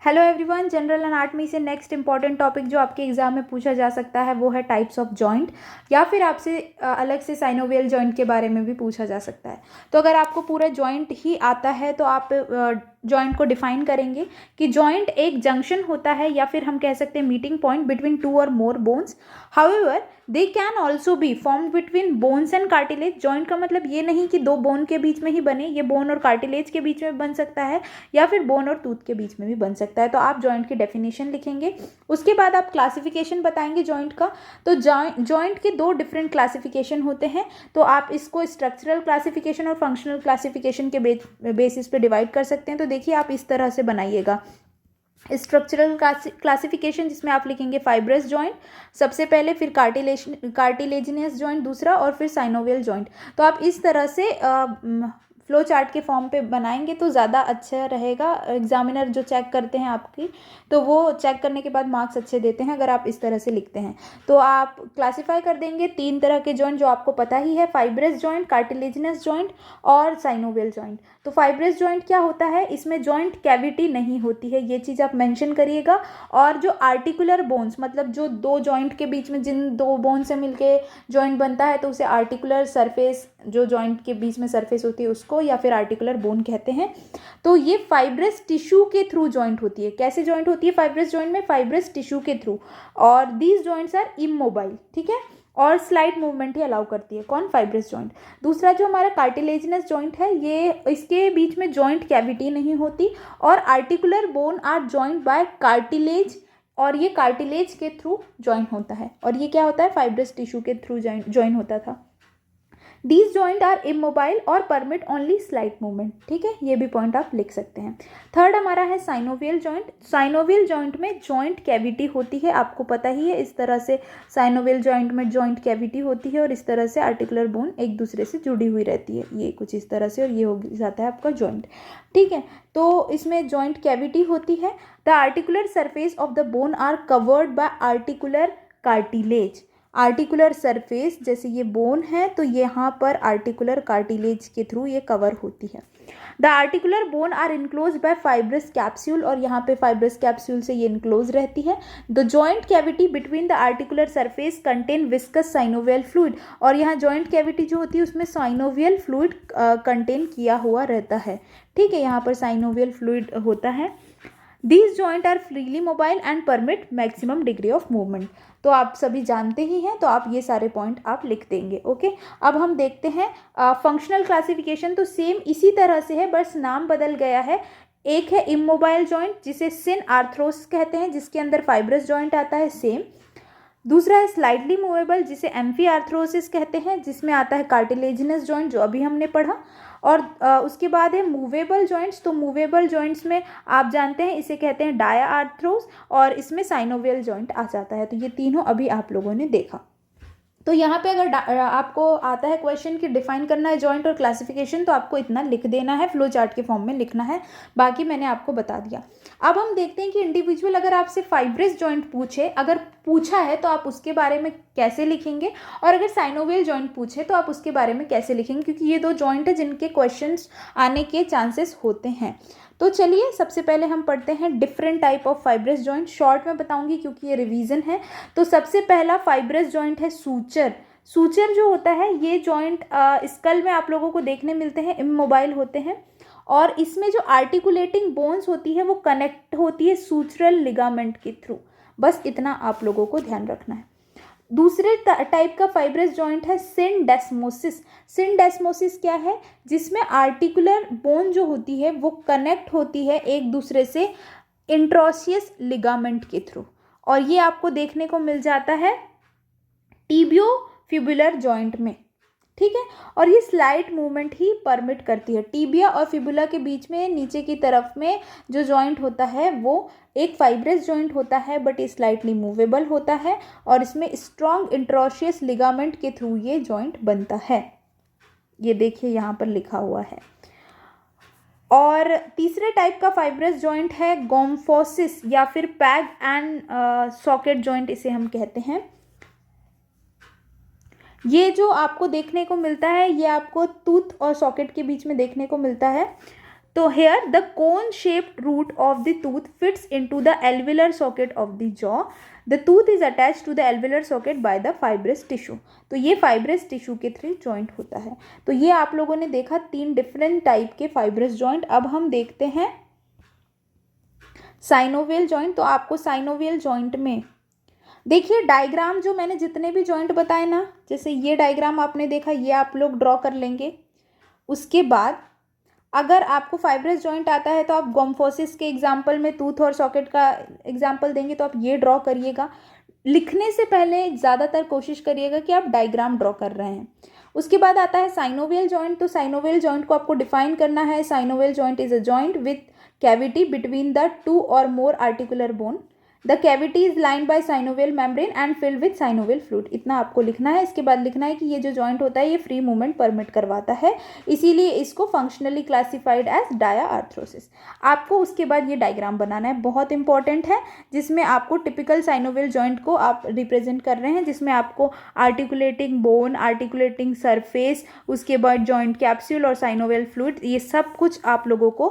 Hello everyone, general anatomy से next important topic जो आपके एग्जाम में पूछा जा सकता है वो है टाइप्स ऑफ जॉइंट, या फिर आपसे अलग से साइनोवियल जॉइंट के बारे में भी पूछा जा सकता है। तो अगर आपको पूरा जॉइंट ही आता है तो आप जॉइंट को डिफाइन करेंगे कि जॉइंट एक जंक्शन होता है या फिर हम कह सकते हैं meeting point between two or more bones. However they can also be form between bones and cartilage. Joint का मतलब ये नहीं कि दो बोन के बीच में ही बने, ये बोन और कार्टिलेज के बीच में बन सकता है या फिर बोन और टूथ के बीच में भी बन सकता है। तो आप जॉइंट की डेफिनेशन लिखेंगे, उसके बाद आप क्लासिफिकेशन बताएंगे जॉइंट का। तो जॉइंट के दो डिफरेंट क्लासिफिकेशन होते हैं, तो आप इसको स्ट्रक्चरल क्लासिफिकेशन और फंक्शनल क्लासिफिकेशन के बेसिस पे डिवाइड कर सकते हैं। तो देखिए आप इस तरह से बनाइएगा स्ट्रक्चरल क्लासिफिकेशन, जिसमें आप लिखेंगे फाइब्रस जॉइंट सबसे पहले, फिर कार्टिलेजिनियस जॉइंट दूसरा, और फिर साइनोवियल जॉइंट। तो आप इस तरह से फ्लो चार्ट के फॉर्म पे बनाएंगे तो ज़्यादा अच्छा रहेगा। एग्जामिनर जो चेक करते हैं आपकी, तो वो चेक करने के बाद मार्क्स अच्छे देते हैं अगर आप इस तरह से लिखते हैं। तो आप क्लासीफाई कर देंगे तीन तरह के जॉइंट जो आपको पता ही है, फाइब्रस जॉइंट, कार्टिलेजिनस जॉइंट और साइनोवियल जॉइंट। तो फाइब्रस जॉइंट क्या होता है, इसमें जॉइंट कैविटी नहीं होती है, ये चीज़ आप मेंशन करिएगा। और जो आर्टिकुलर बोन्स, मतलब जो दो जॉइंट के बीच में जिन दो बोन से मिलके जॉइंट बनता है तो उसे आर्टिकुलर सरफेस, जो जॉइंट के बीच में सरफेस होती है उसको, या फिर आर्टिकुलर बोन कहते हैं। तो ये फाइब्रस टिश्यू के थ्रू जॉइंट होती है। कैसे जॉइंट होती है फाइब्रस जॉइंट में? फाइब्रस टिश्यू के थ्रू। और दीज जॉइंट्स आर इमोबाइल, ठीक है, और स्लाइड मूवमेंट ही अलाउ करती है। कौन? Fibrous joint. दूसरा जो हमारा कार्टिलेजिनस जॉइंट है, ये इसके बीच में जॉइंट कैविटी नहीं होती, और articular bone are joint by cartilage, और ये कार्टिलेज के थ्रू जॉइंट होता है। और ये क्या होता है? फाइब्रस टिश्यू के थ्रू जॉइंट होता था। These joint are immobile और परमिट ओनली स्लाइट मूवमेंट, ठीक है, ये भी पॉइंट आप लिख सकते हैं। थर्ड हमारा है साइनोवियल जॉइंट। साइनोवियल जॉइंट में जॉइंट कैविटी होती है, आपको पता ही है। इस तरह से साइनोवियल जॉइंट में जॉइंट कैविटी होती है और इस तरह से आर्टिकुलर बोन एक दूसरे से जुड़ी हुई रहती है, ये कुछ इस तरह से, और ये हो जाता है आपका जॉइंट, ठीक है। तो इसमें जॉइंट कैविटी होती है। The articular surface of the bone are covered by articular cartilage. Articular surface, जैसे ये बोन है तो यहाँ पर आर्टिकुलर कार्टिलेज के थ्रू ये कवर होती है। The articular bone are enclose by fibrous capsule, और यहाँ पे फाइब्रस कैप्सूल से ये इनक्लोज रहती है। The joint cavity between the articular surface contain viscous synovial fluid, और यहाँ जॉइंट कैविटी जो होती है उसमें साइनोवियल फ्लूइड कंटेन किया हुआ रहता है, ठीक है, यहाँ पर साइनोवियल फ्लूइड होता है। These joints are freely mobile and permit maximum degree of movement। तो आप सभी जानते ही हैं, तो आप ये सारे पॉइंट आप लिख देंगे, ओके। अब हम देखते हैं फंक्शनल क्लासिफिकेशन। तो सेम इसी तरह से है, बस नाम बदल गया है। एक है इमोबाइल जॉइंट जिसे सिन आर्थ्रोस कहते हैं, जिसके अंदर फाइब्रस जॉइंट आता है, सेम। दूसरा है स्लाइडली मूवेबल जिसे एम्फी आर्थ्रोसिस कहते हैं, जिसमें आता है कार्टिलेजिनस जॉइंट जो अभी हमने पढ़ा। और उसके बाद है मूवेबल जॉइंट्स। तो मूवेबल जॉइंट्स में आप जानते हैं इसे कहते हैं डाया आर्थ्रोस, और इसमें साइनोवियल जॉइंट आ जाता है। तो ये तीनों अभी आप लोगों ने देखा। तो यहाँ पे अगर आपको आता है क्वेश्चन कि डिफाइन करना है जॉइंट और क्लासिफिकेशन, तो आपको इतना लिख देना है, फ्लो चार्ट के फॉर्म में लिखना है, बाकी मैंने आपको बता दिया। अब हम देखते हैं कि इंडिविजुअल अगर आपसे फाइब्रस जॉइंट पूछे, अगर पूछा है तो आप उसके बारे में कैसे लिखेंगे, और अगर साइनोवियल जॉइंट पूछे तो आप उसके बारे में कैसे लिखेंगे, क्योंकि ये दो जॉइंट है जिनके क्वेश्चंस आने के चांसेस होते हैं। तो चलिए सबसे पहले हम पढ़ते हैं different type of fibrous joint. Short में बताऊंगी क्योंकि ये रिवीजन है। तो सबसे पहला फाइब्रस जॉइंट है सूचर। सूचर जो होता है ये जॉइंट स्कल में आप लोगों को देखने मिलते हैं, इमोबाइल होते हैं, और इसमें जो आर्टिकुलेटिंग बोन्स होती है वो कनेक्ट होती है सूचरल लिगामेंट के थ्रू। बस इतना आप लोगों को ध्यान रखना है। दूसरे टाइप का फाइब्रस जॉइंट है सिंडेस्मोसिस। सिंडेस्मोसिस क्या है? जिसमें आर्टिकुलर बोन जो होती है वो कनेक्ट होती है एक दूसरे से इंट्रोसियस लिगामेंट के थ्रू, और ये आपको देखने को मिल जाता है टिबियो-फिबुलर जॉइंट में, ठीक है। और ये स्लाइट मूवमेंट ही परमिट करती है। टिबिया और फिबुला के बीच में नीचे की तरफ में जो जॉइंट होता है वो एक फाइब्रस जॉइंट होता है, बट ये स्लाइटली मूवेबल होता है, और इसमें स्ट्रॉन्ग इंट्रोशियस लिगामेंट के थ्रू ये जॉइंट बनता है। ये देखिए यहाँ पर लिखा हुआ है। और तीसरे टाइप का फाइब्रस जॉइंट है गोम्फोसिस, या फिर पैग एंड सॉकेट जॉइंट इसे हम कहते हैं। ये जो आपको देखने को मिलता है ये आपको टूथ और सॉकेट के बीच में देखने को मिलता है। तो here the cone shaped root of the tooth fits into the alveolar socket of the jaw, the tooth is attach to the alveolar socket by the fibrous tissue. तो ये फाइब्रस टिश्यू के थ्रू जॉइंट होता है। तो ये आप लोगों ने देखा 3 डिफरेंट टाइप के फाइब्रस जॉइंट। अब हम देखते हैं साइनोवियल जॉइंट। तो आपको साइनोवियल जॉइंट में देखिए डायग्राम जो मैंने जितने भी जॉइंट बताए ना, जैसे ये डायग्राम आपने देखा, ये आप लोग ड्रॉ कर लेंगे। उसके बाद अगर आपको फाइब्रस जॉइंट आता है तो आप गोम्फोसिस के एग्जाम्पल में टूथ और सॉकेट का एग्जाम्पल देंगे, तो आप ये ड्रॉ करिएगा। लिखने से पहले ज़्यादातर कोशिश करिएगा कि आप डायग्राम ड्रॉ कर रहे हैं। उसके बाद आता है साइनोवियल जॉइंट। तो साइनोवियल जॉइंट को आपको डिफाइन करना है। Synovial joint is a joint with cavity between the 2 or more articular bone. The cavity is lined by synovial membrane and filled with synovial fluid. इतना आपको लिखना है। इसके बाद लिखना है कि ये जो जॉइंट होता है ये फ्री मूवमेंट परमिट करवाता है, इसीलिए इसको functionally classified as diarthrosis. आपको उसके बाद ये डायग्राम बनाना है, बहुत इंपॉर्टेंट है, जिसमें आपको टिपिकल साइनोवियल जॉइंट को आप रिप्रेजेंट कर रहे हैं, जिसमें आपको आर्टिकुलेटिंग बोन, आर्टिकुलेटिंग सरफेस, उसके बाद जॉइंट कैप्सूल और साइनोवियल फ्लूइड, ये सब कुछ आप लोगों को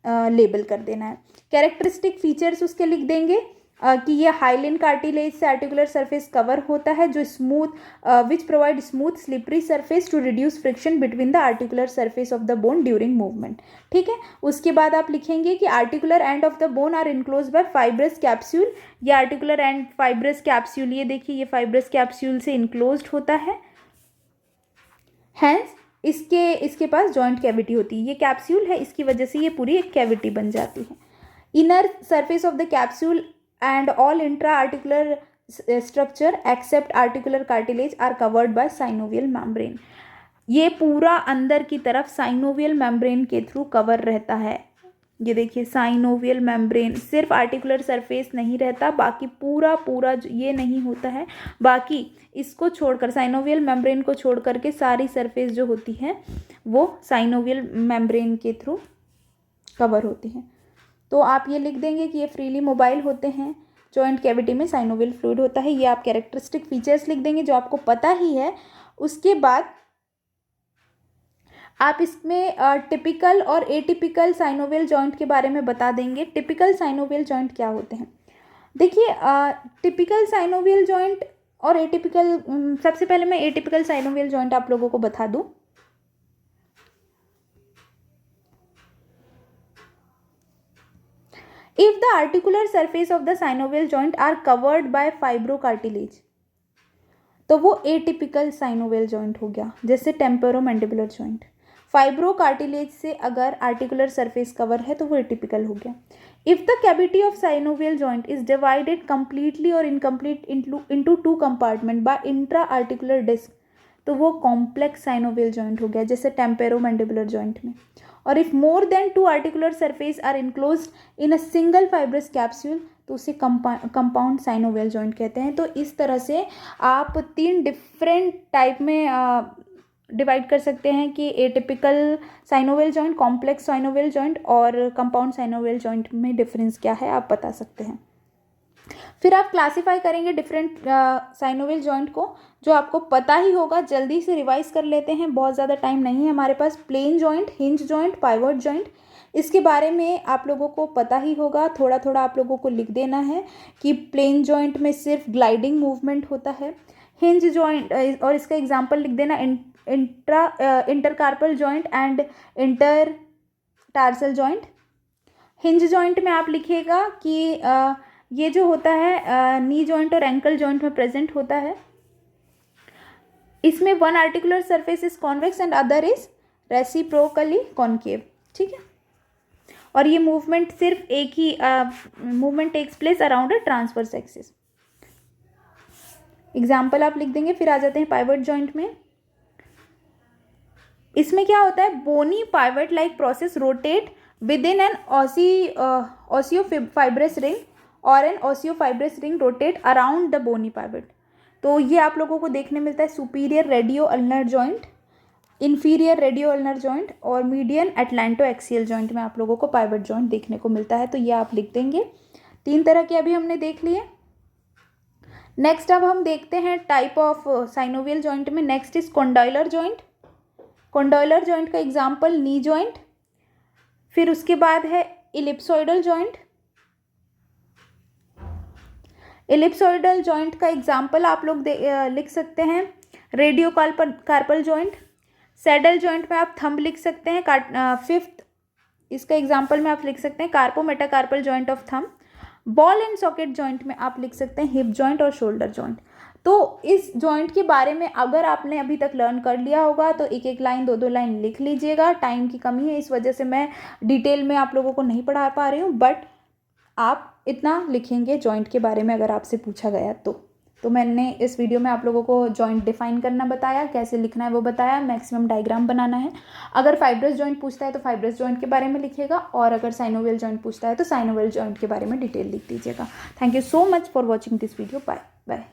लेबल कर देना है। कैरेक्टरिस्टिक फीचर्स उसके लिख देंगे कि ये हाइलिन कार्टिलेज से आर्टिकुलर सरफेस कवर होता है, जो smooth which provide smooth slippery surface to reduce friction between the articular surface of the bone during movement. ठीक है। उसके बाद आप लिखेंगे कि articular end of the bone are enclose by fibrous capsule. ये आर्टिकुलर एंड फाइब्रस कैप्सूल, ये देखिए ये फाइब्रस कैप्सूल से इनक्लोज्ड होता है। हैंस इसके पास जॉइंट कैविटी होती है। ये कैप्सूल है, इसकी वजह से ये पूरी एक कैविटी बन जाती है। Inner surface of the capsule and all intra-articular structure except articular cartilage are covered by synovial membrane। ये पूरा अंदर की तरफ साइनोवियल मेम्ब्रेन के थ्रू कवर रहता है। ये देखिए साइनोवियल मेम्ब्रेन, सिर्फ आर्टिकुलर सरफेस नहीं रहता, बाकी पूरा ये नहीं होता है। बाकी इसको छोड़कर, साइनोवियल मेम्ब्रेन को छोड़ करके सारी सरफेस जो होती है वो साइनोवियल मेम्ब्रेन के थ्रू कवर होती है। तो आप ये लिख देंगे कि ये फ्रीली मोबाइल होते हैं, जॉइंट कैविटी में साइनोवियल फ्लूइड होता है। ये आप कैरेक्टरिस्टिक फीचर्स लिख देंगे जो आपको पता ही है। उसके बाद आप इसमें टिपिकल और एटिपिकल साइनोवियल जॉइंट के बारे में बता देंगे। टिपिकल साइनोवियल जॉइंट क्या होते हैं? देखिए टिपिकल साइनोवियल जॉइंट और एटिपिकल, सबसे पहले मैं एटिपिकल साइनोवियल जॉइंट आप लोगों को बता दूं। If the articular surface of the synovial joint are covered by fibrocartilage, तो वो एटिपिकल साइनोवियल जॉइंट हो गया। जैसे टेम्पोरोमैंडिबुलर जॉइंट, फाइब्रोकार्टिलेज से अगर आर्टिकुलर सरफेस कवर है तो वो एटिपिकल हो गया। If the cavity of synovial joint is divided completely or incomplete into 2 compartment by intra articular disc, तो वो कॉम्प्लेक्स साइनोवियल जॉइंट हो गया, जैसे टेम्पोरोमैंडिबुलर जॉइंट में। और if more than 2 articular surface are enclosed in a single fibrous capsule, तो उसे compound synovial joint कहते हैं। तो इस तरह से आप 3 डिफरेंट टाइप में डिवाइड कर सकते हैं कि atypical synovial joint, complex synovial joint और कंपाउंड साइनोवियल जॉइंट में डिफरेंस क्या है आप बता सकते हैं। फिर आप क्लासीफाई करेंगे डिफरेंट साइनोवियल जॉइंट को, जो आपको पता ही होगा। जल्दी से रिवाइज कर लेते हैं, बहुत ज़्यादा टाइम नहीं है हमारे पास। Plane joint, hinge joint, pivot joint, इसके बारे में आप लोगों को पता ही होगा। थोड़ा थोड़ा आप लोगों को लिख देना है कि प्लेन जॉइंट में सिर्फ ग्लाइडिंग मूवमेंट होता है। हिंज जॉइंट, और इसका एग्जाम्पल लिख देना, intercarpal joint and intertarsal joint. Hinge joint में आप लिखिएगा कि ये जो होता है नी जॉइंट और एंकल जॉइंट में प्रेजेंट होता है। इसमें one articular surface is convex and other is reciprocally concave. ठीक है। और ये मूवमेंट सिर्फ एक ही movement takes place around a transverse axis. Example आप लिख देंगे। फिर आ जाते हैं पाइवट जॉइंट में। इसमें क्या होता है, bony pivot like process rotate within an osteofibrous ring or an osteofibrous ring rotate around the bony pivot. तो ये आप लोगों को देखने मिलता है superior radio ulnar joint, inferior radio ulnar joint और मीडियन एटलांटो एक्सियल जॉइंट में आप लोगों को पाइवट जॉइंट देखने को मिलता है। तो ये आप लिख देंगे। 3 तरह के अभी हमने देख लिए। नेक्स्ट अब हम देखते हैं टाइप ऑफ साइनोवियल जॉइंट में। Next is condyloid joint. Condyloid joint का एग्जाम्पल नी जॉइंट, फिर उसके बाद है इलिप्सोइडल जॉइंट। इलिप्सोइडल जॉइंट का एग्जाम्पल आप लोग लिख सकते हैं radio carpal joint. Saddle joint में आप थंब लिख सकते हैं। फिफ्थ इसका एग्जाम्पल में आप लिख सकते हैं carpo metacarpal joint of thumb. Ball and socket joint में आप लिख सकते हैं हिप जॉइंट और शोल्डर जॉइंट। तो इस जॉइंट के बारे में अगर आपने अभी तक लर्न कर लिया होगा तो एक एक लाइन, दो दो लाइन लिख लीजिएगा। टाइम की कमी है, इस वजह से मैं डिटेल में आप लोगों को नहीं पढ़ा पा रही हूँ, बट आप इतना लिखेंगे जॉइंट के बारे में अगर आपसे पूछा गया तो मैंने इस वीडियो में आप लोगों को जॉइंट डिफाइन करना बताया, कैसे लिखना है वो बताया, मैक्सिमम डायग्राम बनाना है। अगर फाइब्रस जॉइंट पूछता है तो फाइब्रस जॉइंट के बारे में लिखिएगा, और अगर साइनोवियल जॉइंट पूछता है तो साइनोवियल जॉइंट के बारे में डिटेल लिख दीजिएगा। Thank you so much for watching this video. Bye bye.